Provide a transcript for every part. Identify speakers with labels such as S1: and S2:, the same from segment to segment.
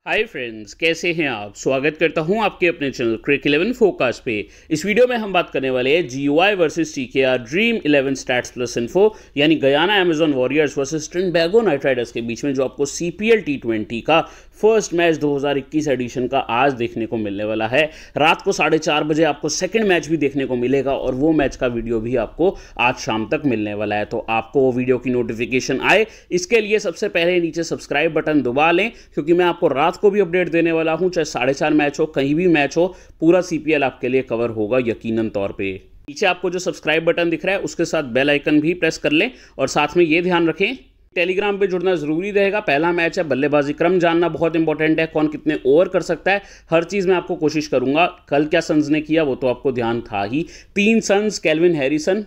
S1: Hi friends, कैसे हैं आप। स्वागत करता हूं आपके अपने चैनल क्रिक 11 फोकस पे। इस वीडियो में हम बात करने वाले हैं GUI versus TKR dream 11 stats plus info, यानी Guyana Amazon Warriors versus Trinidad Knight Riders के बीच में जो आपको CPL T20 का फर्स्ट मैच 2021 एडिशन का आज देखने को मिलने वाला है। रात को 4:30 बजे आपको सेकंड मैच भी देखने को मिलेगा और वो मैच का वीडियो भी आपको आज शाम तक मिलने वाला है। तो आपको वो वीडियो की नोटिफिकेशन आए, इसके लिए सबसे पहले नीचे सब्सक्राइब बटन दबा लें, क्योंकि मैं आपको रात को भी अपडेट देने वाला हूं। चाहे 4:30 मैच हो, कहीं भी मैच हो, पूरा CPL आपके लिए कवर होगा यकीनन तौर पे। नीचे आपको जो सब्सक्राइब बटन दिख रहा है उसके साथ बेल आइकन भी प्रेस कर लें और साथ में ये ध्यान रखें, टेलीग्राम पे जुड़ना जरूरी रहेगा। पहला मैच है, बल्लेबाजी क्रम जानना बहुत इंपॉर्टेंट है, कौन कितने ओवर कर सकता है, हर चीज मैं आपको कोशिश करूंगा। कल क्या सन्स ने किया वो तो आपको ध्यान था ही। 3 sons, Kelvin Harrison,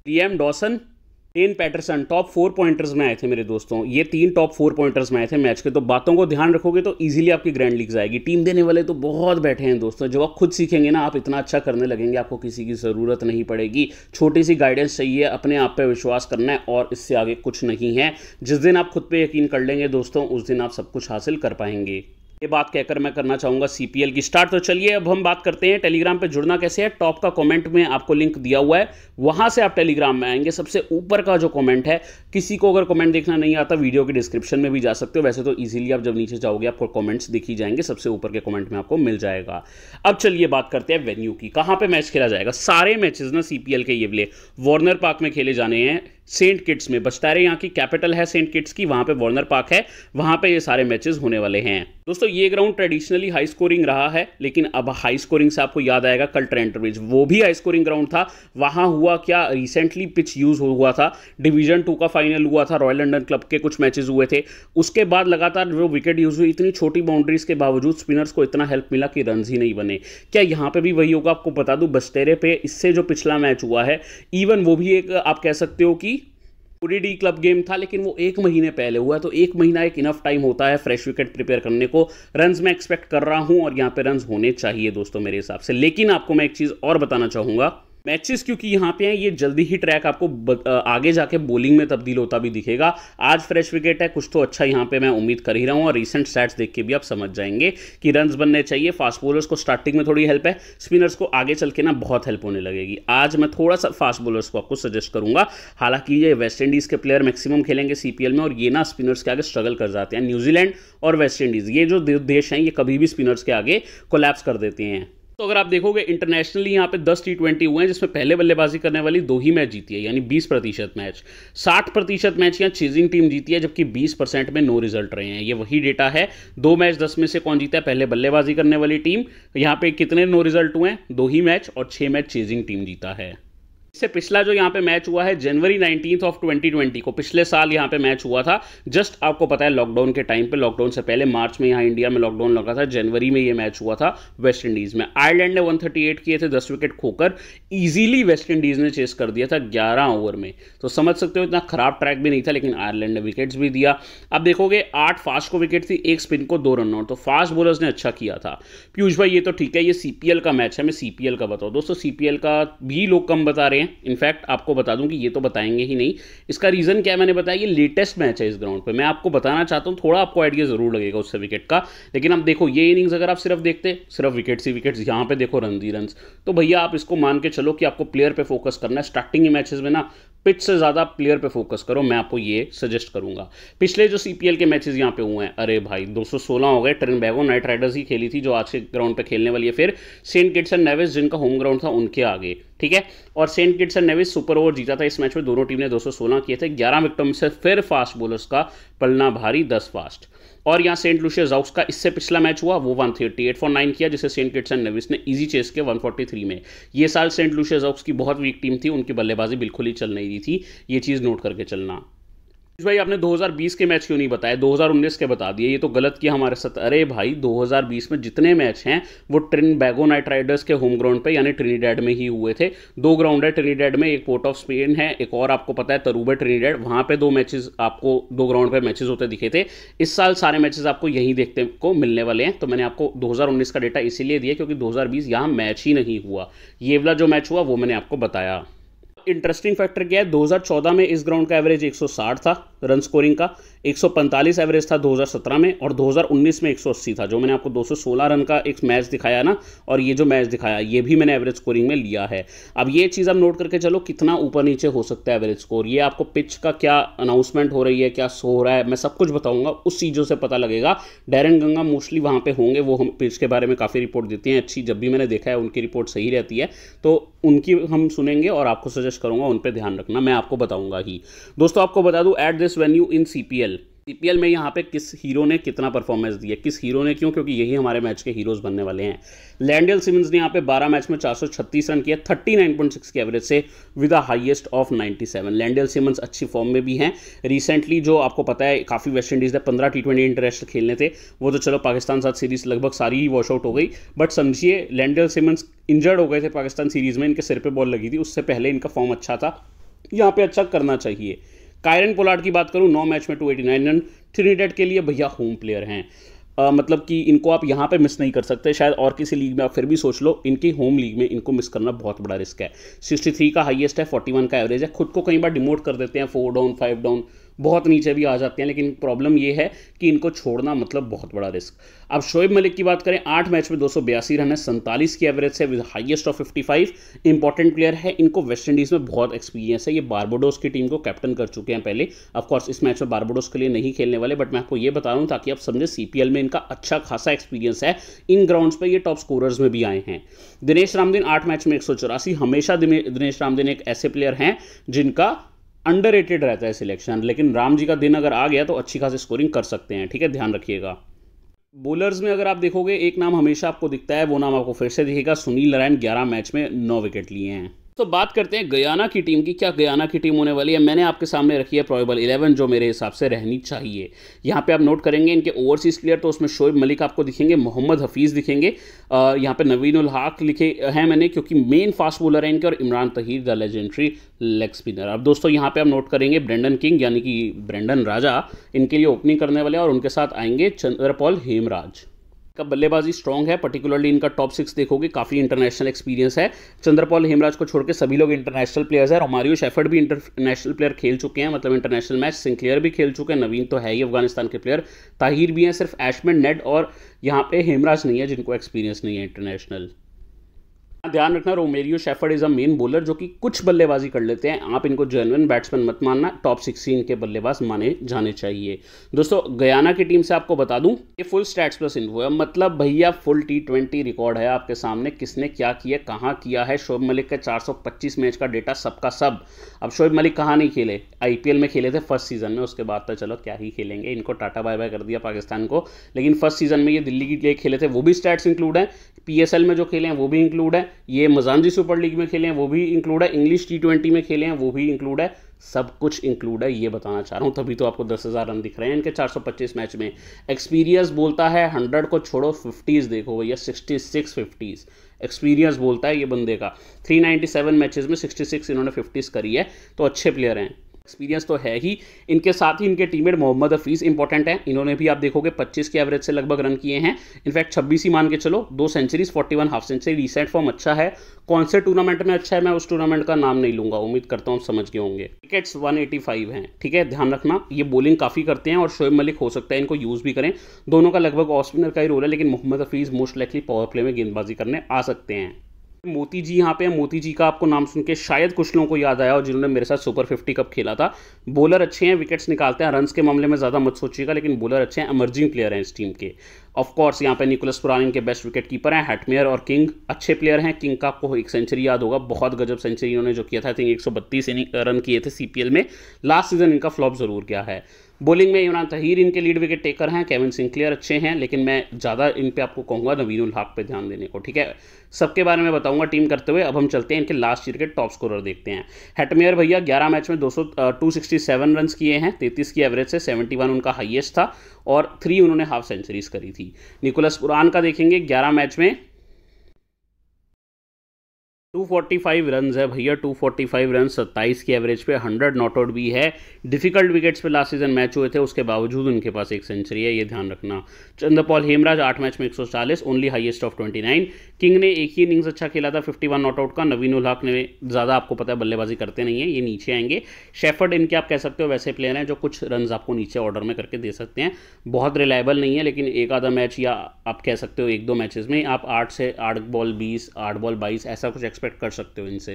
S1: DM Dawson, टेन पैटरसन टॉप 4 पॉइंटर्स में आए थे मेरे दोस्तों। ये 3 टॉप 4 पॉइंटर्स में आए थे मैच के। तो बातों को ध्यान रखोगे तो इजीली आपकी ग्रैंड लीग्स आएगी। टीम देने वाले तो बहुत बैठे हैं दोस्तों। जब आप खुद सीखेंगे ना, आप इतना अच्छा करने लगेंगे, आपको किसी की ज़रूरत नहीं पड़ेगी। छोटी सी गाइडेंस चाहिए, अपने आप पे विश्वास करना है और इससे आगे कुछ नहीं है। जिस दिन आप खुद पे यकीन कर लेंगे दोस्तों, उस दिन आप सब कुछ हासिल कर पाएंगे। ये बात कहकर मैं करना चाहूँगा CPL की स्टार्ट। तो चलिए अब हम बात करते हैं टेलीग्राम पे जुड़ना कैसे है। टॉप का कमेंट में आपको लिंक दिया हुआ है, वहाँ से आप टेलीग्राम में आएंगे। सबसे ऊपर का जो कमेंट है, किसी को अगर कमेंट देखना नहीं आता, वीडियो के डिस्क्रिप्शन में भी जा सकते हो। वैसे तो इजीली आप जब नीचे जाओगे आपको कमेंट्स दिख ही जाएंगे, सबसे ऊपर के कमेंट में आपको मिल जाएगा। अब चलिए बात करते हैं वेन्यू की, कहाँ पर मैच खेला जाएगा। सारे मैचेज ना CPL के ये वाले वार्नर पार्क में खेले जाने हैं। सेंट किट्स में, बस्ता रहे यहाँ की कैपिटल है सेंट किट्स की, वहाँ पे वार्नर पार्क है, वहाँ पे ये सारे मैचेस होने वाले हैं। दोस्तों ये ग्राउंड ट्रेडिशनली हाई स्कोरिंग रहा है, लेकिन अब हाई स्कोरिंग से आपको याद आएगा कल ट्रेंटर ब्रिज, वो भी हाई स्कोरिंग ग्राउंड था। वहाँ हुआ क्या, रिसेंटली पिच यूज हुआ था, डिवीजन 2 का फाइनल हुआ था, रॉयल लंडन क्लब के कुछ मैचेस हुए थे। उसके बाद लगातार जो विकेट यूज हुई, इतनी छोटी बाउंड्रीज के बावजूद स्पिनर्स को इतना हेल्प मिला कि रन ही नहीं बने। क्या यहाँ पे भी वही होगा? आपको बता दूं, बस्तेरे पे इससे जो पिछला मैच हुआ है, इवन वो भी एक आप कह सकते हो कि ODI क्लब गेम था, लेकिन वो 1 महीने पहले हुआ। तो 1 महीना एक इनफ टाइम होता है फ्रेश विकेट प्रिपेयर करने को। रन्स मैं एक्सपेक्ट कर रहा हूं और यहाँ पे रन्स होने चाहिए दोस्तों मेरे हिसाब से। लेकिन आपको मैं एक चीज़ और बताना चाहूँगा, मैचेस क्योंकि यहाँ पे हैं, ये जल्दी ही ट्रैक आपको आगे जाके बॉलिंग में तब्दील होता भी दिखेगा। आज फ्रेश विकेट है, कुछ तो अच्छा यहाँ पे मैं उम्मीद कर ही रहा हूँ और रीसेंट स्टैट्स देख के भी आप समझ जाएंगे कि रन्स बनने चाहिए। फास्ट बॉलर्स को स्टार्टिंग में थोड़ी हेल्प है, स्पिनर्स को आगे चल के ना बहुत हेल्प होने लगेगी। आज मैं थोड़ा सा फास्ट बॉलर्स को आपको सजेस्ट करूंगा। हालांकि ये वेस्ट इंडीज़ के प्लेयर मैक्सिमम खेलेंगे CPL में और ये ना स्पिनर्स के आगे स्ट्रगल कर जाते हैं। न्यूजीलैंड और वेस्ट इंडीज़, ये जो देश हैं, ये कभी भी स्पिनर्स के आगे कोलैप्स कर देते हैं। तो अगर आप देखोगे इंटरनेशनली यहाँ पे 10 T20 हुए हैं, जिसमें पहले बल्लेबाजी करने वाली 2 ही मैच जीती है, यानी 20% मैच। 60% मैच यहाँ चेजिंग टीम जीती है, जबकि 20% में नो रिजल्ट रहे हैं। ये वही डेटा है। 2 मैच 10 में से कौन जीता है? पहले बल्लेबाजी करने वाली टीम। यहाँ पे कितने नो रिजल्ट हुए हैं? 2 ही मैच और 6 मैच चेजिंग टीम जीता है। इससे पिछला जो यहाँ पे मैच हुआ है जनवरी 19 ऑफ 2020 को, पिछले साल यहाँ पे मैच हुआ था। जस्ट आपको पता है लॉकडाउन के टाइम पे, लॉकडाउन से पहले मार्च में यहाँ इंडिया में लॉकडाउन लगा था, जनवरी में ये मैच हुआ था वेस्ट इंडीज में। आयरलैंड ने 138 किए थे, 10 विकेट खोकर इजीली वेस्ट इंडीज ने चेस कर दिया था 11 ओवर में। तो समझ सकते हो इतना खराब ट्रैक भी नहीं था, लेकिन आयरलैंड ने विकेट्स भी दिया। अब देखोगे 8 फास्ट को विकेट थी, 1 स्पिन को 2 रन आउट। तो फास्ट बॉलर्स ने अच्छा किया था। पीयूष भाई ये तो ठीक है, ये CPL का मैच है, मैं CPL का बताऊँ दोस्तों। CPL का भी लोग कम बता रहे हैं। इनफैक्ट आपको बता दूं कि ये तो बताएंगे ही नहीं। इसका रीजन क्या है मैंने बताया, ये लेटेस्ट मैच है इस ग्राउंड पे। मैं आपको बताना चाहता हूं, थोड़ा आपको आइडिया जरूर लगेगा उससे विकेट का। लेकिन अब देखो ये इनिंग्स अगर आप सिर्फ देखते, सिर्फ विकेट्स ही विकेट्स, यहाँ पे देखो रन ही रन, तो भैया आप इसको मान के चलो कि आपको प्लेयर पे फोकस करना है। स्टार्टिंग के मैचेस में ना पिच से ज़्यादा प्लेयर पे फोकस करो, मैं आपको ये सजेस्ट करूंगा। पिछले जो CPL के मैचेस यहाँ पे हुए हैं, अरे भाई 216 हो गए। ट्रिनिडाड नाइट राइडर्स ही खेली थी, जो आज के ग्राउंड पे खेलने वाली है। फिर सेंट किट्स एंड नेविस, जिनका होम ग्राउंड था, उनके आगे, ठीक है। और Saint Kitts and Nevis super over जीता था इस मैच में। दोनों टीम ने 216 किए थे। 11 विकेटों में से फिर फास्ट बॉलर्स का पलना भारी, 10 फास्ट। और यहाँ सेंट लूसिया जाउक्स का इससे पिछला मैच हुआ, वो 138 फॉर 9 किया, जिसे सेंट किट्स एंड नेविस ने इजी चेस किया 143 में। ये साल सेंट लूसिया जाउक्स की बहुत वीक टीम थी, उनकी बल्लेबाजी बिल्कुल ही चल नहीं रही थी। ये चीज़ नोट करके चलना। भाई आपने 2020 के मैच क्यों नहीं बताया, 2019 के बता दिए, ये तो गलत किया हमारे साथ। अरे भाई 2020 में जितने मैच हैं वो ट्रिनिडाड नाइट राइडर्स के होम ग्राउंड पे यानी ट्रिनिडाड में ही हुए थे। 2 ग्राउंड है ट्रिनिडाड में, एक पोर्ट ऑफ स्पेन है, एक और आपको पता है तरूबा ट्रिनिडाड, वहाँ पे 2 मैचेस आपको 2 ग्राउंड पे मैचेस होते दिखे थे। इस साल सारे मैचेस आपको यहीं देखने को मिलने वाले हैं। तो मैंने आपको 2019 का डेटा इसीलिए दिया क्योंकि 2020 यहाँ मैच ही नहीं हुआ। ये वाला जो मैच हुआ वो मैंने आपको बताया। इंटरेस्टिंग फैक्टर क्या है, 2014 में इस ग्राउंड का एवरेज 160 था रन स्कोरिंग का, 145 एवरेज था 2017 में, और 2019 में 180 था। जो मैंने आपको 216 रन का एक मैच दिखाया ना, और ये जो मैच दिखाया ये भी मैंने एवरेज स्कोरिंग में लिया है। अब ये चीज़ आप नोट करके चलो कितना ऊपर नीचे हो सकता है एवरेज स्कोर। ये आपको पिच का क्या अनाउंसमेंट हो रही है, क्या शो हो रहा है, मैं सब कुछ बताऊंगा, उस चीज़ों से पता लगेगा। डैरेन गंगा मोस्टली वहाँ पे होंगे, वो हम पिच के बारे में काफ़ी रिपोर्ट देती हैं अच्छी, जब भी मैंने देखा है उनकी रिपोर्ट सही रहती है, तो उनकी हम सुनेंगे और आपको सजेस्ट करूंगा, उन पे ध्यान रखना, मैं आपको बताऊंगा ही। दोस्तों आपको बता दूं, at this venue in CPL में यहाँ पे किस हीरो ने कितना परफॉर्मेंस दिया, किस हीरो ने क्यों, क्योंकि यही हमारे मैच के हीरोज बनने वाले हैं। लैंडल सिमंस ने यहाँ पे 12 मैच में 436 रन किया 39.6 की एवरेज से with the highest of 97। Lendl Simmons अच्छी फॉर्म में भी हैं। रिसेंटली जो आपको पता है काफ़ी वेस्ट इंडीज़ ने 15 T20 इंटरनेशनल खेलने थे, वो तो चलो पाकिस्तान साथ सीरीज लगभग सारी ही वॉश आउट हो गई, बट समझिए लैंडल सिमंस इंजर्ड हो गए थे पाकिस्तान सीरीज़ में, इनके सिर पर बॉल लगी थी, उससे पहले इनका फॉर्म अच्छा था, यहाँ पे अच्छा करना चाहिए। कायरन पोलार्ड की बात करूं, 9 मैच में 289 रन, ट्रिनिडेड के लिए भैया होम प्लेयर हैं, मतलब कि इनको आप यहाँ पे मिस नहीं कर सकते। शायद और किसी लीग में आप फिर भी सोच लो, इनकी होम लीग में इनको मिस करना बहुत बड़ा रिस्क है। 63 का हाईएस्ट है, 41 का एवरेज है। खुद को कई बार डिमोट कर देते हैं, 4 डाउन 5 डाउन, बहुत नीचे भी आ जाते हैं, लेकिन प्रॉब्लम ये है कि इनको छोड़ना मतलब बहुत बड़ा रिस्क। अब शोएब मलिक की बात करें, 8 मैच में 282 रन है, 47 की एवरेज से with highest of 55। Important player है, इनको वेस्ट इंडीज़ में बहुत एक्सपीरियंस है, ये बारबाडोस की टीम को कैप्टन कर चुके हैं पहले। ऑफकोर्स इस मैच में बारबाडोस के लिए नहीं खेलने वाले, बट मैं आपको ये बता रहा हूँ ताकि आप समझे सीपीएल में इनका अच्छा खासा एक्सपीरियंस है, इन ग्राउंड्स पर ये टॉप स्कोरर्स में भी आए हैं। दिनेश रामदीन 8 मैच में 184, हमेशा दिनेश रामदीन एक ऐसे प्लेयर हैं जिनका अंडररेटेड रहता है सिलेक्शन, लेकिन राम जी का दिन अगर आ गया तो अच्छी खासी स्कोरिंग कर सकते हैं, ठीक है, ध्यान रखिएगा। बॉलर्स में अगर आप देखोगे एक नाम हमेशा आपको दिखता है, वो नाम आपको फिर से दिखेगा, सुनील नारायण, 11 मैच में 9 विकेट लिए हैं। तो बात करते हैं गयाना की टीम की। क्या गयाना की टीम होने वाली है? मैंने आपके सामने रखी है प्रोबेबल 11 जो मेरे हिसाब से रहनी चाहिए। यहाँ पे आप नोट करेंगे इनके ओवरसीज प्लेयर, तो उसमें शोएब मलिक आपको दिखेंगे, मोहम्मद हफीज़ दिखेंगे, यहाँ पे नवीन उल हक लिखे हैं मैंने, क्योंकि मेन फास्ट बॉलर है इनके, और Imran तहीर the legendary leg spinner. अब दोस्तों यहाँ पे आप नोट करेंगे ब्रेंडन किंग यानी कि ब्रेंडन राजा इनके लिए ओपनिंग करने वाले, और उनके साथ आएंगे चंद्रपॉल हेमराज। का बल्लेबाजी स्ट्रॉन्ग है, पर्टिकुलरली इनका टॉप 6 देखोगे काफ़ी इंटरनेशनल एक्सपीरियंस है। चंद्रपॉल हेमराज को छोड़ के सभी लोग इंटरनेशनल प्लेयर्स हैं। रोमारियो शेफर्ड भी इंटरनेशनल प्लेयर खेल चुके हैं, मतलब इंटरनेशनल मैच। सिंक्लेयर भी खेल चुके हैं, नवीन तो है ही अफगानिस्तान के प्लेयर, ताहिर भी हैं, सिर्फ एशमैन, नेड और यहाँ पे हेमराज नहीं है जिनको एक्सपीरियंस नहीं है इंटरनेशनल। ध्यान रखना, Romario shepherd is a main bowler जो कि कुछ बल्लेबाजी कर लेते हैं, आप इनको जेन्युइन बैट्समैन मत मानना, टॉप 16 के बल्लेबाज माने जाने चाहिए। दोस्तों गयाना की टीम से आपको बता दूं, ये फुल स्टैट्स प्लस इन्फो है, मतलब भैया फुल T20 रिकॉर्ड है आपके सामने, किसने क्या किया, कहाँ किया है। शोएब मलिक का 425 मैच का डेटा सबका सब। अब शोएब मलिक कहाँ नहीं खेले, IPL में खेले थे फर्स्ट सीजन में, उसके बाद तो चलो क्या ही खेलेंगे, इनको टाटा बाय बाय कर दिया पाकिस्तान को, लेकिन फर्स्ट सीजन में ये दिल्ली के लिए खेले थे, वो भी स्टैट्स इंक्लूड है। PSL में जो खेले हैं वो भी इंक्लूड है, ये मजानजी सुपर लीग में खेले हैं वो भी इंक्लूड है, इंग्लिश T20 में खेले हैं वो भी इंक्लूड है, सब कुछ इंक्लूड है, ये बताना चाह रहा हूँ। तभी तो आपको 10,000 रन दिख रहे हैं इनके 425 मैच में। एक्सपीरियंस बोलता है 100 को छोड़ो, 50s देखो भैया, 66 50s एक्सपीरियंस बोलता है ये बंदे का। 397 मैचेस में 66 इन्होंने 50s करी है, तो अच्छे प्लेयर हैं, एक्सपीरियंस तो है ही। इनके साथ ही इनके टीममेट मोहम्मद हफीज़ इंपॉर्टेंट है, इन्होंने भी आप देखोगे 25 के एवरेज से लगभग रन किए हैं, इनफैक्ट 26 ही मान के चलो, 2 centuries 41 half century. Recent form अच्छा है, कौन से टूर्नामेंट में अच्छा है मैं उस टूर्नामेंट का नाम नहीं लूंगा, उम्मीद करता हूँ समझ गए होंगे। विकेट्स 185 हैं, ठीक है, ध्यान रखना, ये बॉलिंग काफ़ी करते हैं, और शोएब मलिक हो सकता है इनको यूज़ भी करें, दोनों का लगभग ऑफ स्पिनर का ही रोल है, लेकिन Mohammad Hafeez most likely power play में गेंदबाजी करने आ सकते हैं। मोती जी यहाँ पे हैं, मोती जी का आपको नाम सुन के शायद कुछ लोगों को याद आया हो जिन्होंने मेरे साथ सुपर 50 कप खेला था। बॉलर अच्छे हैं, विकेट्स निकालते हैं, रन्स के मामले में ज़्यादा मत सोचिएगा, लेकिन बॉलर अच्छे हैं, इमर्जिंग प्लेयर हैं इस टीम के। ऑफ कोर्स यहाँ पे निकोलस पुरान इनके बेस्ट विकेट कीपर हैं, हैटमेयर और किंग अच्छे प्लेयर हैं। किंग का आपको एक सेंचुरी याद होगा, बहुत गजब सेंचुरी इन्होंने जो किया था, आई थिंक 132 रन किए थे CPL में, लास्ट सीजन इनका फ्लॉप जरूर गया है। बॉलिंग में इमरान तहीर इनके लीड विकेट टेकर हैं, केविन सिंक्लेयर अच्छे हैं, लेकिन मैं ज़्यादा इन पे आपको कहूँगा नवीन उल हक पे ध्यान देने को, ठीक है, सबके बारे में बताऊंगा टीम करते हुए। अब हम चलते हैं इनके लास्ट ईयर के टॉप स्कोरर देखते हैं। हैटमेयर भैया 11 मैच में 267 रन किए हैं, 33 की एवरेज से, 71 उनका हाईएस्ट था, और 3 उन्होंने हाफ सेंचुरीज करी थी। निकोलस पुरान का देखेंगे 11 मैच में 245 रन है भैया, 245 रन 27 की एवरेज पे, 100 नॉट आउट भी है। डिफिकल्ट विकेट्स पे लास्ट सीजन मैच हुए थे, उसके बावजूद उनके पास एक सेंचुरी है, ये ध्यान रखना। चंद्रपॉल हेमराज 8 मैच में 140, ओनली हाईएस्ट ऑफ 29। किंग ने एक ही इनिंग्स अच्छा खेला था 51 नॉट आउट का। नवीन उल हक ने ज़्यादा, आपको पता है बल्लेबाजी करते नहीं है, ये नीचे आएंगे। शेफर्ड इनके आप कह सकते हो वैसे प्लेयर हैं जो कुछ रन आपको नीचे ऑर्डर में करके दे सकते हैं। बहुत रिलायबल नहीं है, लेकिन एक आधा मैच या आप कह सकते हो 1-2 मैचेस में आप 8 से 8 बॉल 20, 8 बॉल 22 ऐसा कुछ एक्सपेक्ट कर सकते हो इनसे।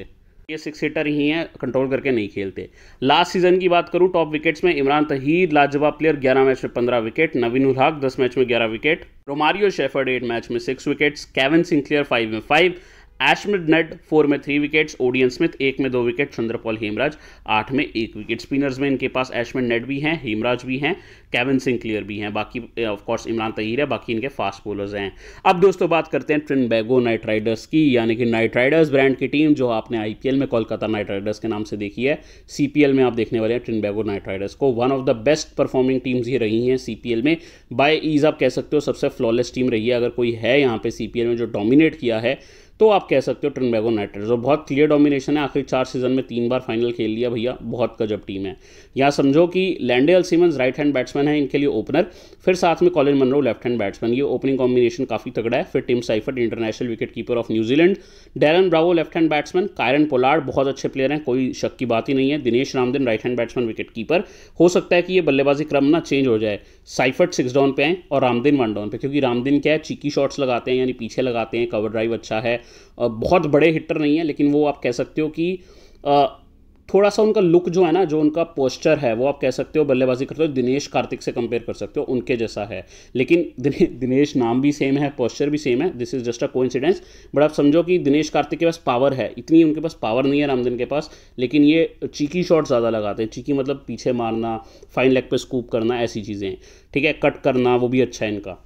S1: ये 6 हिटर ही हैं, कंट्रोल करके नहीं खेलते। लास्ट सीजन की बात करूं, टॉप विकेट्स में इमरान तहीर लाजवाब प्लेयर, 11 मैच में 15 विकेट। नवीन उल हक 10 मैच में 11 विकेट। रोमारियो शेफर्ड 8 मैच में 6 विकेट्स। केविन सिंक्लेयर 5 में 5। एशमिड नेट 4 में 3 विकेट्स। ओडियन स्मिथ 1 में 2 विकेट। चंद्रपॉल हेमराज 8 में 1 विकेट। स्पिनर्स में इनके पास एशमिड नेट भी हैं, हेमराज भी हैं, केविन सिंक्लेयर भी हैं, बाकी ऑफकोर्स इमरान तहीर है, बाकी इनके फास्ट बॉलर्स हैं। अब दोस्तों बात करते हैं ट्रिनबैगो नाइट राइडर्स की, यानी कि नाइट राइडर्स ब्रांड की टीम जो आपने आईपीएल में कोलकाता नाइट राइडर्स के नाम से देखी है, सीपीएल में आप देखने वाले हैं ट्रिनबैगो नाइट राइडर्स को। One of the best performing teams ही रही हैं सीपीएल में, बाय ईज आप कह सकते हो सबसे फ्लॉलेस टीम रही है। अगर कोई है यहाँ पे सीपीएल में जो डोमिनेट किया है तो आप कह सकते हो ट्रिनबैगो नाइट राइडर्स। और बहुत क्लियर डोमिनेशन है, आखिर 4 सीजन में 3 बार फाइनल खेल लिया भैया, बहुत गजब टीम है। यहाँ समझो कि Lendl Simmons right hand batsman है इनके लिए ओपनर, फिर साथ में Colin Munro left hand batsman, ये ओपनिंग कॉम्बिनेशन काफ़ी तगड़ा है। फिर Tim Seifert international wicket keeper of New Zealand, Darren Bravo left hand batsman, Kieron Pollard बहुत अच्छे प्लेयर हैं, कोई शक की बात ही नहीं है। Dinesh Ramdin right hand batsman wicket keeper. हो सकता है कि ये बल्लेबाजी क्रम ना चेंज हो जाए, साइफर्ट 6 डाउन पे आए और रामदिन 1 डाउन पे, क्योंकि रामदिन क्या है चीकी शॉट्स लगाते हैं, यानी पीछे लगाते हैं, कवर ड्राइव अच्छा है, बहुत बड़े हिटर नहीं है, लेकिन वो आप कह सकते हो कि थोड़ा सा उनका लुक जो है ना, जो उनका पोस्चर है, वो आप कह सकते हो बल्लेबाजी करते हो दिनेश कार्तिक से कंपेयर कर सकते हो, उनके जैसा है। लेकिन दिनेश नाम भी सेम है, पोस्चर भी सेम है, this is just a coincidence. But आप समझो कि दिनेश कार्तिक के पास पावर है, इतनी उनके पास पावर नहीं है रामदिन के पास, लेकिन ये चीकी शॉट ज़्यादा लगाते हैं। चीकी मतलब पीछे मारना, फाइन लेग पे स्कूप करना, ऐसी चीज़ें, ठीक है, कट करना, वो भी अच्छा है इनका।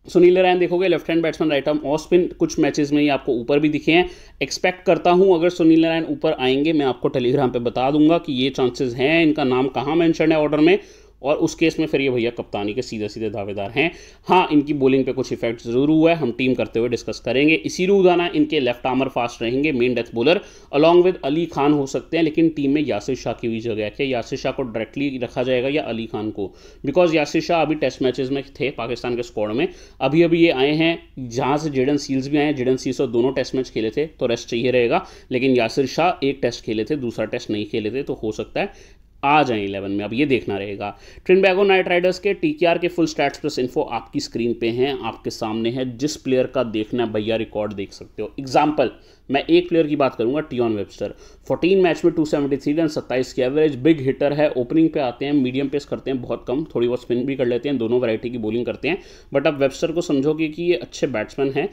S1: सुनील नारायण देखोगे left hand batsman, right arm off spin, कुछ मैचेस में ही आपको ऊपर भी दिखे हैं। एक्सपेक्ट करता हूं अगर सुनील नारायण ऊपर आएंगे, मैं आपको टेलीग्राम पे बता दूंगा कि ये चांसेस हैं, इनका नाम कहाँ मेंशन है ऑर्डर में, और उस केस में फिर ये भैया कप्तानी के सीधे सीधे दावेदार हैं। हाँ, इनकी बॉलिंग पे कुछ इफेक्ट जरूर हुआ है, हम टीम करते हुए डिस्कस करेंगे। इसीरू उदाना इनके लेफ्ट आर्मर फास्ट रहेंगे, main death bowler, along with Ali Khan हो सकते हैं, लेकिन टीम में यासिर शाह की भी जगह है। यासिर शाह को डायरेक्टली रखा जाएगा या अली खान को, बिकॉज यासिर शाह अभी टेस्ट मैचेस में थे पाकिस्तान के स्क्वाड में, अभी ये आए हैं जहाँ से जेडन सील्स भी आए हैं। जेडन सील्स और दोनों टेस्ट मैच खेले थे तो रेस्ट चाहिए रहेगा, लेकिन यासिर शाह एक टेस्ट खेले थे, दूसरा टेस्ट नहीं खेले थे, तो हो सकता है आ जाए 11 में, अब ये देखना रहेगा। ट्रिनबैगो नाइट राइडर्स के टीकेआर के फुल स्टैट्स प्लस इन्फो आपकी स्क्रीन पे हैं, आपके सामने है। जिस प्लेयर का देखना भैया रिकॉर्ड देख सकते हो। एग्जांपल, मैं एक प्लेयर की बात करूंगा, टियॉन वेबस्टर, 14 मैच में 273 रन, 27 की एवरेज, बिग हिटर है, ओपनिंग पे आते हैं, मीडियम पेस करते हैं बहुत कम, थोड़ी बहुत स्पिन भी कर लेते हैं, दोनों वैरायटी की बॉलिंग करते हैं। बट अब वेबस्टर को समझोगे कि ये अच्छे बैट्समैन हैं,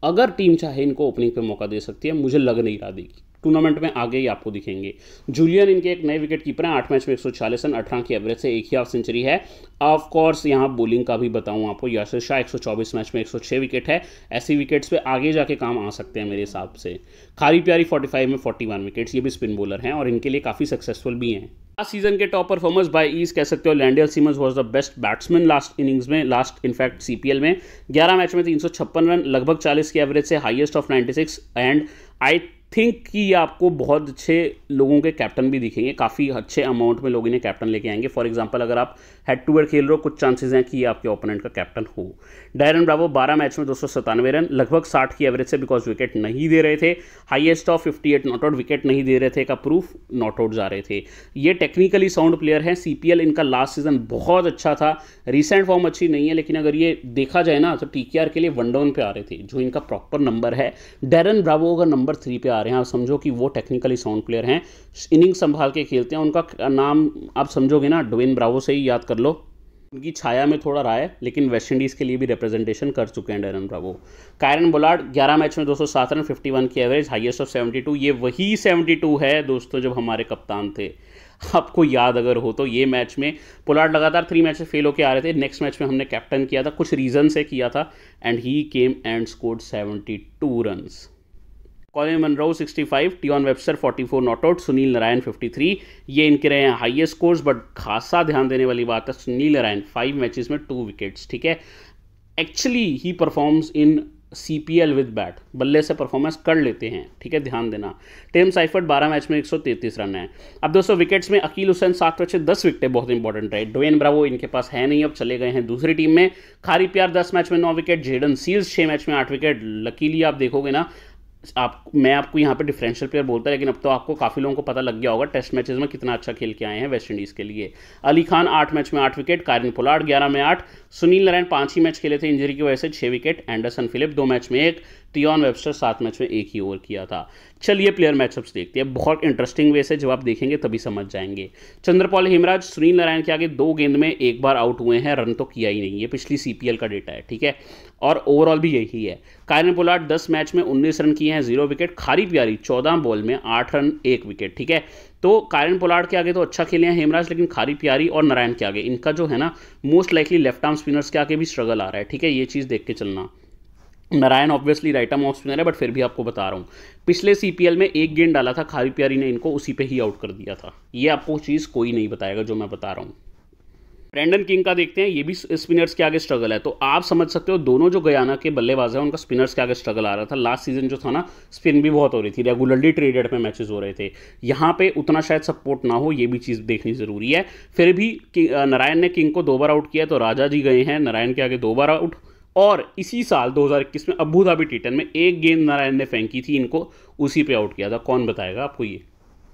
S1: अगर टीम चाहे इनको ओपनिंग पे मौका दे सकती है, मुझे लग नहीं रहा देगी, टूर्नामेंट में आगे ही आपको दिखेंगे। जूलियन इनके एक नए विकेट कीपर हैं, 8 मैच में 140 रन, 18 की एवरेज से, एक ही हाफ सेंचुरी है। ऑफ कोर्स यहाँ बॉलिंग का भी बताऊँ आपको, यासिर शाह 124 मैच में 106 विकेट है, ऐसी विकेट्स पे आगे जाके काम आ सकते हैं मेरे हिसाब से। खारी प्यारी 45 में 41 विकेट्स, ये भी स्पिन बॉलर हैं और इनके लिए काफ़ी सक्सेसफुल भी हैं। लास्ट सीजन के टॉप परफॉर्मर्स बाय ईज कह सकते हो Lendl Simmons was the best batsman last innings में, लास्ट इनफैक्ट सीपीएल में। 11 मैच में 356 रन, लगभग 40 की एवरेज से, highest of 96, and I think कि ये आपको बहुत अच्छे लोगों के कैप्टन भी दिखेंगे, काफ़ी अच्छे अमाउंट में लोग इन्हें कैप्टन लेके आएंगे। फॉर एग्जांपल, अगर आप हेड टू हेड खेल रहे हो, कुछ चांसेस हैं कि ये आपके ओपोनेंट का कैप्टन हो। डैरन ब्रावो 12 मैच में 297 रन, लगभग 60 की एवरेज से, बिकॉज विकेट नहीं दे रहे थे। Highest of 58 not out, wicket नहीं दे रहे थे का प्रूफ नॉट आउट जा रहे थे। ये टेक्निकली साउंड प्लेयर हैं। सीपीएल इनका लास्ट सीजन बहुत अच्छा था, रिसेंट फॉर्म अच्छी नहीं है, लेकिन अगर ये देखा जाए ना तो टीकेआर के लिए 1 डाउन पे आ रहे थे, जो इनका प्रॉपर नंबर है। डैरन ब्रावो अगर नंबर 3 पे आ रहे हैं, आप समझो कि वो टेक्निकली साउंड प्लेयर हैं, इनिंग संभाल के खेलते हैं। उनका नाम आप समझोगे ना, ड्वेन ब्रावो से ही याद कर लो, उनकी छाया में थोड़ा रहा है, लेकिन वेस्ट इंडीज़ के लिए भी रिप्रेजेंटेशन कर चुके हैं Darren Bravo. Kieron Pollard 11 match में 207 रन, 51 की एवरेज, हाईएस्ट ऑफ 72, ये वही 72 है दोस्तों जब हमारे कप्तान थे, आपको याद अगर हो तो। ये मैच में पोलार्ड लगातार 3 मैच से फेल होकर आ रहे थे, नेक्स्ट मैच में हमने कैप्टन किया था, कुछ रीज़न से किया था, and he came and scored 72 runs. Colin Munro 65, Tion Webster 44 not out, Sunil Narine 53, ये इनके रहे हैं हाईएस्ट स्कोर्स। बट खासा ध्यान देने वाली बात है, सुनील नारायण 5 मैचेस में 2 विकेट्स, ठीक है। Actually he performs in CPL with bat, बल्ले से परफॉर्मेंस कर लेते हैं, ठीक है, ध्यान देना। टिम साइफर्ट 12 मैच में 133 रन है। अब दोस्तों विकेट्स में अकील हुसैन 7 में से 10 विकेटें, बहुत इंपॉर्टेंट है। ड्वेन ब्रावो इनके पास है नहीं, अब चले गए हैं दूसरी टीम में। खारी प्यार 10 मैच में 9 विकेट, जेडन सील्स 6 मैच में 8 विकेट। लकीली आप देखोगे ना, मैं आपको यहाँ पे डिफरेंशियल प्लेयर बोलता है, लेकिन अब तो आपको काफ़ी लोगों को पता लग गया होगा टेस्ट मैचेस में कितना अच्छा खेल के आए हैं वेस्ट इंडीज़ के लिए। अली खान 8 मैच में 8 विकेट, कारिन पोलार्ड 11 में 8, सुनील नारायण 5 ही मैच खेले थे इंजरी की वजह से 6 विकेट, एंडरसन फिलिप 2 मैच में 1, टियोन वेबस्टर 7 मैच में 1 ही ओवर किया था। चलिए प्लेयर मैचअप्स देखते हैं, बहुत इंटरेस्टिंग वे से जब आप देखेंगे तभी समझ जाएंगे। चंद्रपॉल हेमराज सुनील नारायण के आगे 2 गेंद में 1 बार आउट हुए हैं, रन तो किया ही नहीं, ये पिछली CPL का डेटा है, ठीक है, और ओवरऑल भी यही है। कारिन पोलार्ड 10 मैच में 19 रन किए हैं, 0 विकेट। खारी प्यारी 14 बॉल में 8 रन 1 विकेट, ठीक है। तो कारिन पोलार्ड के आगे तो अच्छा खेले हैं हेमराज, लेकिन खारी प्यारी और नारायण के आगे इनका जो है ना, most likely left arm spinners के आगे भी स्ट्रगल आ रहा है, ठीक है, ये चीज़ देख के चलना। Narayan obviously right arm off spinner है, बट फिर भी आपको बता रहा हूँ, पिछले CPL में 1 गेंद डाला था खारी प्यारी ने, इनको उसी पे ही आउट कर दिया था। ये आपको चीज़ कोई नहीं बताएगा जो मैं बता रहा हूँ। ब्रेंडन किंग का देखते हैं, ये भी स्पिनर्स के आगे स्ट्रगल है, तो आप समझ सकते हो दोनों जो गयाना के बल्लेबाज हैं उनका स्पिनर्स के आगे स्ट्रगल आ रहा था। लास्ट सीजन जो था ना, स्पिन भी बहुत हो रही थी, रेगुलरली ट्रेडेड में मैचेस हो रहे थे, यहाँ पे उतना शायद सपोर्ट ना हो, ये भी चीज़ देखनी ज़रूरी है। फिर भी नारायण ने किंग को 2 बार आउट किया, तो राजा जी गए हैं नारायण के आगे 2 बार आउट। और इसी साल 2021 में अबू धाबी T10 में 1 गेंद नारायण ने फेंकी थी, इनको उसी पे आउट किया था। कौन बताएगा आपको, ये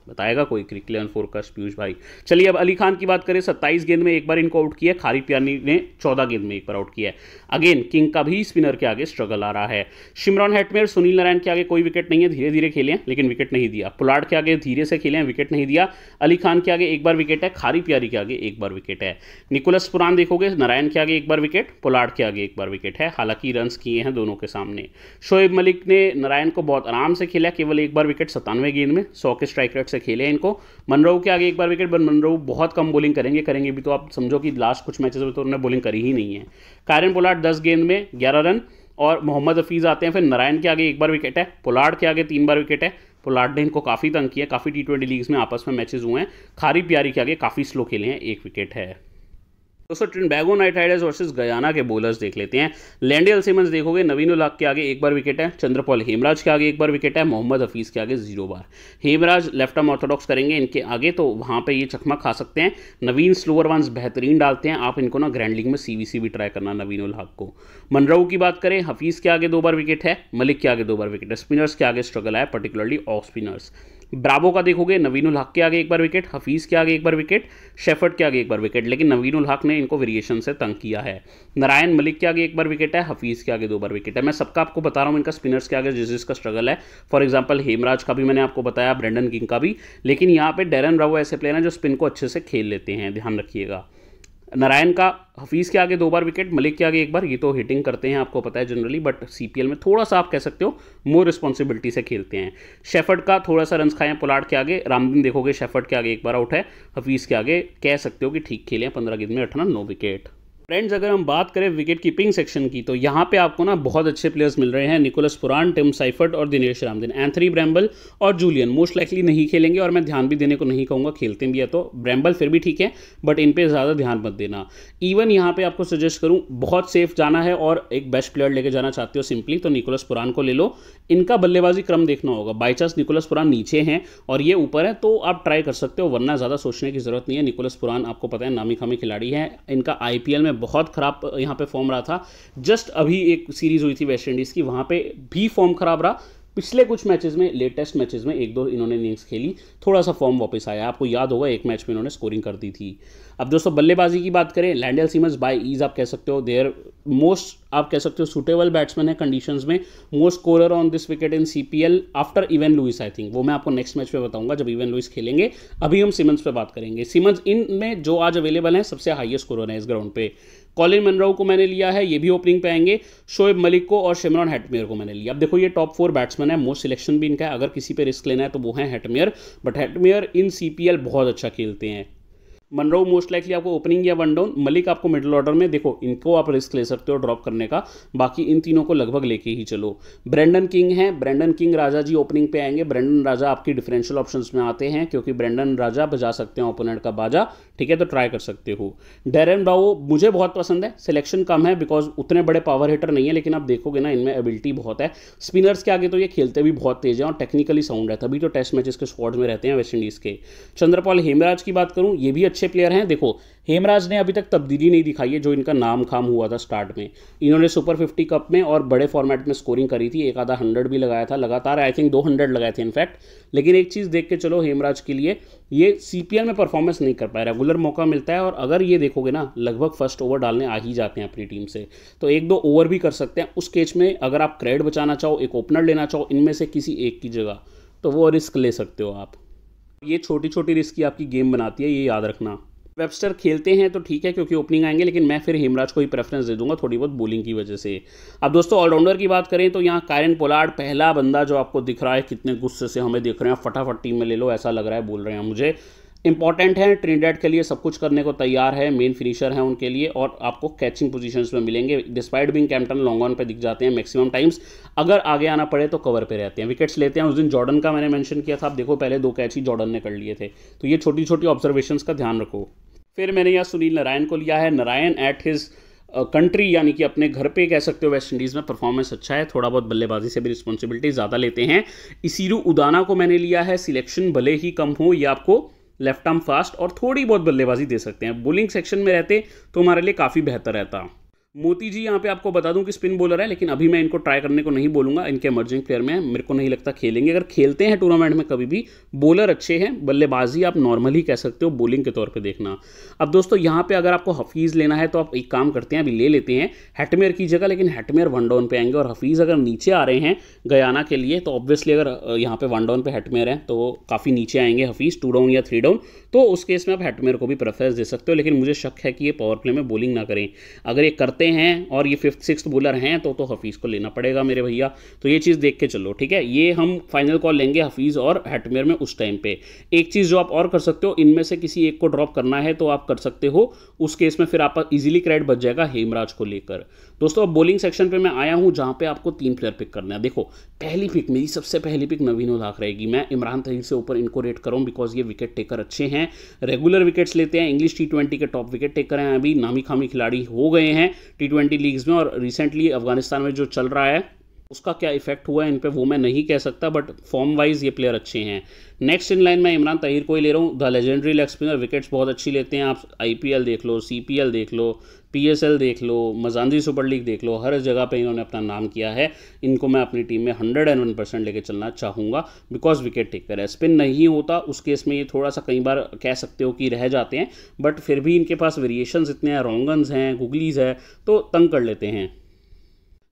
S1: बताएगा कोई? क्रिक 11 फोरकास्ट पीयूष भाई। चलिए अब अली खान की बात करें, 27 गेंद में 1 बार इनको आउट किया, खारी प्यारी ने 14 गेंद में 1 बार आउट किया है। अगेन किंग का भी स्पिनर के आगे स्ट्रगल आ रहा है। शिमरॉन हेटमेयर सुनील नारायण के आगे कोई विकेट नहीं है, धीरे धीरे खेले हैं लेकिन विकेट नहीं दिया। पोलार्ड के आगे धीरे से खेले हैं, विकेट नहीं दिया। अली खान के आगे 1 बार विकेट है, खारी प्यारी के आगे 1 बार विकेट है। निकोलस पुरान देखोगे, नारायण के आगे 1 बार विकेट, पोलार्ड के आगे 1 बार विकेट है, हालांकि रन्स किए हैं दोनों के सामने। शोएब मलिक ने नारायण को बहुत आराम से खेला, केवल 1 बार विकेट 97 गेंद में, 100 के स्ट्राइक रेट से खेले इनको। मनरो के आगे 1 बार विकेट, बट मनरो बहुत कम बॉलिंग करेंगे भी तो आप समझो कि लास्ट कुछ मैचेस में तो उन्होंने बॉलिंग करी ही नहीं है। कारिन पोलार्ड 10 गेंद में 11 रन, और मोहम्मद हफीज़ आते हैं। फिर नारायण के आगे 1 बार विकेट है, पोलार्ड के आगे 3 बार विकेट है। पोलार्ड ने इनको काफ़ी तंग किया, काफ़ी T20 लीग्स में आपस में मैचेस हुए हैं। खारी प्यारी के आगे काफ़ी स्लो खेले हैं, 1 विकेट है। दोस्तों Trinbago Knight Riders versus Guyana के बॉलर्स देख लेते हैं। लैंडेल सिमंस देखोगे, नवीन उल हक के आगे 1 बार विकेट है, चंद्रपॉल हेमराज के आगे 1 बार विकेट है, मोहम्मद हफीज़ के आगे 0 बार। हेमराज लेफ्ट आर्म ऑर्थोडॉक्स करेंगे इनके आगे, तो वहाँ पे ये चकमा खा सकते हैं। नवीन स्लोअर वंस बेहतरीन डालते हैं, आप इनको ना ग्रैंड लीग में CVC भी ट्राई करना नवीन उल हक को। मनरो की बात करें, हफीज़ के आगे 2 बार विकेट है, मलिक के आगे 2 बार विकेट है। स्पिनर्स के आगे स्ट्रगल है, पर्टिकुलरली ऑफ स्पिनर्स। ब्रावो का देखोगे, नवीन उल हक के आगे 1 बार विकेट, हफीज़ के आगे 1 बार विकेट, शेफर्ड के आगे 1 बार विकेट, लेकिन नवीन उल हक ने इनको वेरिएशन से तंग किया है। नारायण मलिक के आगे 1 बार विकेट है, हफीज़ के आगे 2 बार विकेट है। मैं सबका आपको बता रहा हूँ इनका स्पिनर्स के आगे जिसका स्ट्रगल है। फॉर एग्जांपल हेमराज का भी मैंने आपको बताया, ब्रेंडन किंग का भी, लेकिन यहाँ पे डेरन ब्रावो ऐसे प्लेयर हैं जो स्पिन को अच्छे से खेल लेते हैं, ध्यान रखिएगा। नारायण का हफीज़ के आगे 2 बार विकेट, मलिक के आगे 1 बार, ये तो हिटिंग करते हैं आपको पता है जनरली, बट CPL में थोड़ा सा आप कह सकते हो मोर रिस्पॉन्सिबिलिटी से खेलते हैं। शेफर्ड का थोड़ा सा रन्स खाए हैं पोलार्ड के आगे। रामदीन देखोगे, शेफर्ड के आगे 1 बार आउट है, हफीज़ के आगे कह सकते हो कि ठीक खेले हैं, 15 गेंद में 8 रन 9 विकेट। फ्रेंड्स अगर हम बात करें विकेट कीपिंग सेक्शन की, तो यहाँ पे आपको ना बहुत अच्छे प्लेयर्स मिल रहे हैं। निकोलस पुरान, टिम साइफर्ट और दिनेश रामदीन। एंथनी ब्रैम्बल और जूलियन मोस्ट लाइकली नहीं खेलेंगे, और मैं ध्यान भी देने को नहीं कहूँगा, खेलते भी है तो ब्रैम्बल फिर भी ठीक है, बट इन पे ज़्यादा ध्यान मत देना। इवन यहाँ पे आपको सजेस्ट करूँ, बहुत सेफ जाना है और एक बेस्ट प्लेयर लेके जाना चाहते हो सिंपली, तो निकोलस पुरान को ले लो। इनका बल्लेबाजी क्रम देखना होगा, बाई चांस निकोलस पुरान नीचे हैं और ये ऊपर है तो आप ट्राई कर सकते हो, वरना ज़्यादा सोचने की जरूरत नहीं है। निकोलस पुरान आपको पता है नामी खामी खिलाड़ी है, इनका IPL में बहुत खराब यहाँ पे फॉर्म रहा था। जस्ट अभी एक सीरीज हुई थी वेस्ट इंडीज़ की, वहाँ पे भी फॉर्म खराब रहा। पिछले कुछ मैचेस में, लेटेस्ट मैचेस में 1-2 इन्होंने इनिंग्स खेली, थोड़ा सा फॉर्म वापस आया। आपको याद होगा 1 मैच में इन्होंने स्कोरिंग कर दी थी। अब दोस्तों बल्लेबाजी की बात करें, लैंडेल सिमंस बाय ईज आप कह सकते हो, देयर मोस्ट आप कह सकते हो सूटेबल बैट्समैन है कंडीशंस में। Most scorer on this wicket in CPL after Evin Lewis, I think वो मैं आपको नेक्स्ट मैच पे बताऊंगा जब इवन लुइस खेलेंगे। अभी हम सिमंस पे बात करेंगे। सिमंस इनमें जो आज अवेलेबल है सबसे हाईएस्ट स्कोरर है इस ग्राउंड पे। कॉलिन मनरो को मैंने लिया है, ये भी ओपनिंग पे आएंगे। शोएब मलिक को और शिमरॉन हेटमेयर को मैंने लिया। अब देखो ये टॉप 4 बैट्समैन है, मोस्ट सिलेक्शन भी इनका है। अगर किसी पे रिस्क लेना है तो वो है Hetmyer, but Hetmyer in CPL बहुत अच्छा खेलते हैं। मनरो मोस्ट लाइकली आपको ओपनिंग या वन डाउन, मलिक आपको मिडिल ऑर्डर में, देखो इनको आप रिस्क ले सकते हो ड्रॉप करने का, बाकी इन तीनों को लगभग लेके ही चलो। ब्रेंडन किंग है, ब्रेंडन किंग राजा जी ओपनिंग पे आएंगे। ब्रेंडन राजा आपकी डिफरेंशियल ऑप्शंस में आते हैं क्योंकि ब्रेंडन राजा बजा सकते हैं ओपोनेंट का बाजा, ठीक है, तो ट्राई कर सकते हो। डेरेन ब्रावो मुझे बहुत पसंद है, सिलेक्शन कम है बिकॉज उतने बड़े पावर हिटर नहीं है, लेकिन आप देखोगे ना इनमें एबिलिटी बहुत है। स्पिनर्स के आगे तो ये खेलते भी बहुत तेज है और टेक्निकली साउंड है, तभी तो टेस्ट मैचेस के स्क्वाड में रहते हैं वेस्ट इंडीज़ के। चंद्रपाल हेमराज की बात करूं, ये भी अच्छे प्लेयर हैं। देखो हेमराज ने अभी तक तब्दीली नहीं दिखाई है जो इनका नाम खाम हुआ था स्टार्ट में। इन्होंने सुपर 50 कप में और बड़े फॉर्मेट में स्कोरिंग करी थी, एक आधा 100 भी लगाया था लगातार, आई थिंक 200 लगाए थे इनफैक्ट। लेकिन एक चीज़ देख के चलो हेमराज के लिए, ये सीपीएल में परफॉर्मेंस नहीं कर पाए, रेगुलर मौका मिलता है और अगर ये देखोगे ना लगभग फर्स्ट ओवर डालने आ ही जाते हैं अपनी टीम से, तो एक दो ओवर भी कर सकते हैं। उस केस में अगर आप क्रेडिट बचाना चाहो, एक ओपनर लेना चाहो, इनमें से किसी एक की जगह, तो वो रिस्क ले सकते हो आप। ये छोटी छोटी रिस्क की आपकी गेम बनाती है, ये याद रखना। वेबस्टर खेलते हैं तो ठीक है क्योंकि ओपनिंग आएंगे, लेकिन मैं फिर हेमराज को ही प्रेफरेंस दे दूंगा थोड़ी बहुत बॉलिंग की वजह से। अब दोस्तों ऑलराउंडर की बात करें तो यहाँ कायरन पोलार्ड पहला बंदा जो आपको दिख रहा है, कितने गुस्से से हमें दिख रहे हैं, फटाफट टीम में ले लो ऐसा लग रहा है, बोल रहे हैं मुझे। इंपॉर्टेंट है, ट्रिनिडेड के लिए सब कुछ करने को तैयार है, मेन फिनिशर है उनके लिए और आपको कैचिंग पोजीशंस में मिलेंगे। Despite being captain long on पे दिख जाते हैं मैक्सिमम टाइम्स, अगर आगे आना पड़े तो कवर पे रहते हैं। विकेट्स लेते हैं, उस दिन जॉर्डन का मैंने मेंशन किया था, आप देखो पहले 2 कैच ही जॉर्डन ने कर लिए थे, तो ये छोटी छोटी ऑब्जर्वेशंस का ध्यान रखो। फिर मैंने यहाँ सुनील नारायण को लिया है। नारायण एट हिज कंट्री यानी कि अपने घर पे कह सकते हो वेस्ट इंडीज़ में परफॉर्मेंस अच्छा है, थोड़ा बहुत बल्लेबाजी से भी रिस्पॉन्सिबिलिटी ज़्यादा लेते हैं। इसीरू उदाना को मैंने लिया है, सिलेक्शन भले ही कम हो, ये आपको लेफ्ट आर्म फास्ट और थोड़ी बहुत बल्लेबाजी दे सकते हैं। बॉलिंग सेक्शन में रहते तो हमारे लिए काफ़ी बेहतर रहता। मोती जी यहाँ पे आपको बता दूं कि स्पिन बॉलर है, लेकिन अभी मैं इनको ट्राई करने को नहीं बोलूंगा, इनके इमर्जिंग प्लेयर में मेरे को नहीं लगता खेलेंगे। अगर खेलते हैं टूर्नामेंट में कभी भी, बॉलर अच्छे हैं, बल्लेबाजी आप नॉर्मल ही कह सकते हो, बॉलिंग के तौर पे देखना। अब दोस्तों यहाँ पे अगर आपको हफीज़ लेना है तो आप एक काम करते हैं, अभी ले लेते हैं हेटमेयर की जगह, लेकिन हेटमेयर वन डाउन पे आएंगे और हफीज़ अगर नीचे आ रहे हैं गयाना के लिए तो ऑब्वियसली अगर यहाँ पे वन डाउन पे हेटमेयर है तो काफ़ी नीचे आएंगे हफीज़, 2 डाउन या 3 डाउन, तो उस केस में आप हेटमेयर को भी प्रेफरेंस दे सकते हो। लेकिन मुझे शक है कि ये पावर प्ले में बॉलिंग ना करें, अगर ये करते हैं और ये 5th 6th बॉलर हैं तो हफीज़ को लेना पड़ेगा मेरे भैया, तो ये चीज़ देख के चलो, ठीक है। ये हम फाइनल कॉल लेंगे हफीज़ और हेटमेयर में उस टाइम पे। एक चीज़ जो आप और कर सकते हो, इनमें से किसी एक को ड्रॉप करना है तो आप कर सकते हो, उस केस में फिर आप इजीली क्रेडिट बच जाएगा हेमराज को लेकर। दोस्तों अब बॉलिंग सेक्शन पे मैं आया हूं जहां पे आपको 3 प्लेयर पिक करना है। देखो पहली पिक, मेरी सबसे पहली पिक नवीन उल्हाक रहेगी। मैं इमरान तहीर से ऊपर इनको रेट करूं बिकॉज ये विकेट टेकर अच्छे हैं, रेगुलर विकेट्स लेते हैं, इंग्लिश T20 के टॉप विकेट टेकर हैं, अभी नामी खामी खिलाड़ी हो गए हैं T20 लीग्स में, और रिसेंटली अफगानिस्तान में जो चल रहा है उसका क्या इफेक्ट हुआ है इन पे वो मैं नहीं कह सकता, बट फॉर्म वाइज ये प्लेयर अच्छे हैं। नेक्स्ट इन लाइन मैं इमरान तहीर को ही ले रहा हूँ, the legendary leg spinner, wickets बहुत अच्छी लेते हैं। आप IPL देख लो, CPL देख लो, PSL देख लो, मजांदी सुपर लीग देख लो, हर जगह पे इन्होंने अपना नाम किया है। इनको मैं अपनी टीम में 101% लेके चलना चाहूँगा बिकॉज विकेट टेकर है। स्पिन नहीं होता उस केस में ये थोड़ा सा कई बार कह सकते हो कि रह जाते हैं, बट फिर भी इनके पास वेरिएशंस इतने हैं, रोंगन्स हैं, गुगलीज है, तो तंग कर लेते हैं।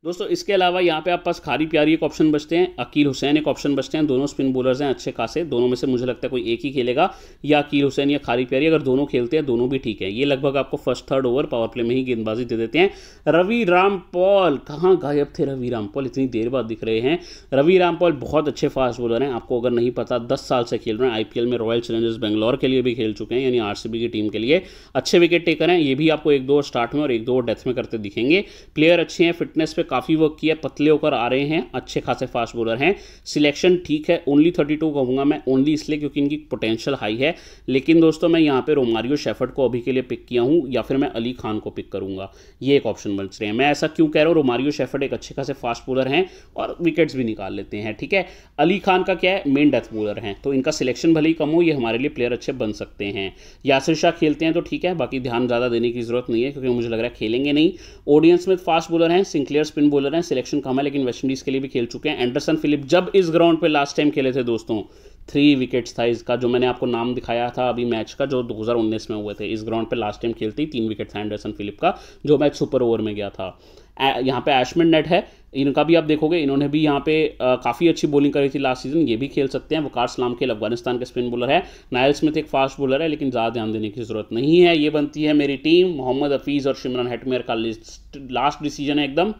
S1: दोस्तों इसके अलावा यहाँ पे आप पास खारी प्यारी एक ऑप्शन बचते हैं, अकील हुसैन एक ऑप्शन बचते हैं। दोनों स्पिन बॉलर्स हैं अच्छे खासे, दोनों में से मुझे लगता है कोई एक ही खेलेगा, या अकील हुसैन या खारी प्यारी, अगर दोनों खेलते हैं दोनों भी ठीक है। ये लगभग आपको first 3rd over power play में ही गेंदबाजी दे देते हैं। रवि रामपॉल, कहाँ गायब थे रवि रामपॉल, इतनी देर बाद दिख रहे हैं। रवि रामपॉल बहुत अच्छे फास्ट बॉलर हैं, आपको अगर नहीं पता 10 साल से खेल रहे हैं, IPL में रॉयल चैलेंजर्स बेंगलोर के लिए भी खेल चुके हैं, यानी RCB की टीम के लिए अच्छे विकेट टेकर हैं। ये भी आपको 1-2 ओवर स्टार्ट में और 1-2 ओवर डेथ में करते दिखेंगे। प्लेयर अच्छे हैं, फिटनेस पे काफ़ी वर्क किया, पतले होकर आ रहे हैं, अच्छे खासे फास्ट बॉलर हैं। सिलेक्शन ठीक है, ओनली 32 कहूँगा मैं, ओनली इसलिए क्योंकि इनकी पोटेंशियल हाई है। लेकिन दोस्तों मैं यहाँ पे रोमारियो शेफर्ड को अभी के लिए पिक किया हूँ, या फिर मैं अली खान को पिक करूँगा, ये एक ऑप्शन बच रहे हैं। मैं ऐसा क्यों कह रहा हूँ, रोमारियो शेफर्ड एक अच्छे खासे फास्ट बॉलर हैं और विकेट्स भी निकाल लेते हैं, ठीक है। अली खान का क्या है, मेन डेथ बॉलर हैं, तो इनका सिलेक्शन भले ही कम हो, ये हमारे लिए प्लेयर अच्छे बन सकते हैं। यासिर शाह खेलते हैं तो ठीक है, बाकी ध्यान ज़्यादा देने की जरूरत नहीं है क्योंकि मुझे लग रहा है खेलेंगे नहीं। ऑडियंस में फास्ट बॉलर हैं, सिंक्लेयर स्पिन बॉलर हैं, सिलेक्शन कम है लेकिन वेस्ट इंडीज़ के लिए भी खेल चुके हैं। एंडरसन फिलिप जब इस ग्राउंड पे लास्ट टाइम खेले थे दोस्तों, 3 विकेट्स था इसका, जो मैंने आपको नाम दिखाया था अभी मैच का, जो 2019 में हुए थे। इस ग्राउंड पे लास्ट टाइम खेलते ही 3 विकेट था एंडरसन फिलिप का, जो मैच सुपर ओवर में गया था। यहाँ पे एशमेंट नेट है, इनका भी आप देखोगे, इन्होंने भी यहाँ पे काफ़ी अच्छी बॉलिंग करी थी लास्ट सीजन, ये भी खेल सकते हैं। वकार सलाम खेल अफगानिस्तान के स्पिन बॉलर है। नायल स्मिथ एक फास्ट बॉलर है, लेकिन ज़्यादा ध्यान देने की जरूरत नहीं है। ये बनती है मेरी टीम, मोहम्मद हफीज़ और शिमरन हेटमेयर का लास्ट डिसीजन है एकदम,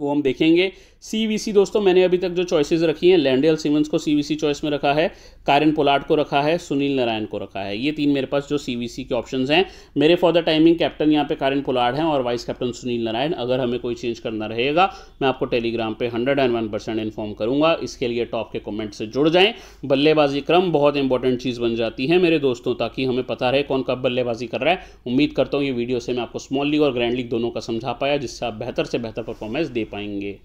S1: वो हम देखेंगे। CVC दोस्तों मैंने अभी तक जो चॉइसेस रखी हैं, लैंडेल सिमंस को CVC चॉइस में रखा है, कारिन पोलार्ड को रखा है, सुनील नारायण को रखा है। ये 3 मेरे पास जो CVC के ऑप्शंस हैं। मेरे फॉर द टाइमिंग कैप्टन यहाँ पे कारिन पोलार्ड हैं और वाइस कैप्टन सुनील नारायण। अगर हमें कोई चेंज करना रहेगा मैं आपको टेलीग्राम पे 101% इन्फॉर्म करूंगा। इसके लिए टॉप के कमेंट से जुड़ जाएं। बल्लेबाजी क्रम बहुत इंपॉर्टेंट चीज़ बन जाती है मेरे दोस्तों, ताकि हमें पता रहे कौन कब बल्लेबाजी कर रहा है। उम्मीद करता हूँ ये वीडियो से मैं आपको स्मॉल लीग और ग्रैंड लीग दोनों का समझा पाया, जिससे आप बेहतर से बेहतर परफॉर्मेंस दे पाएंगे।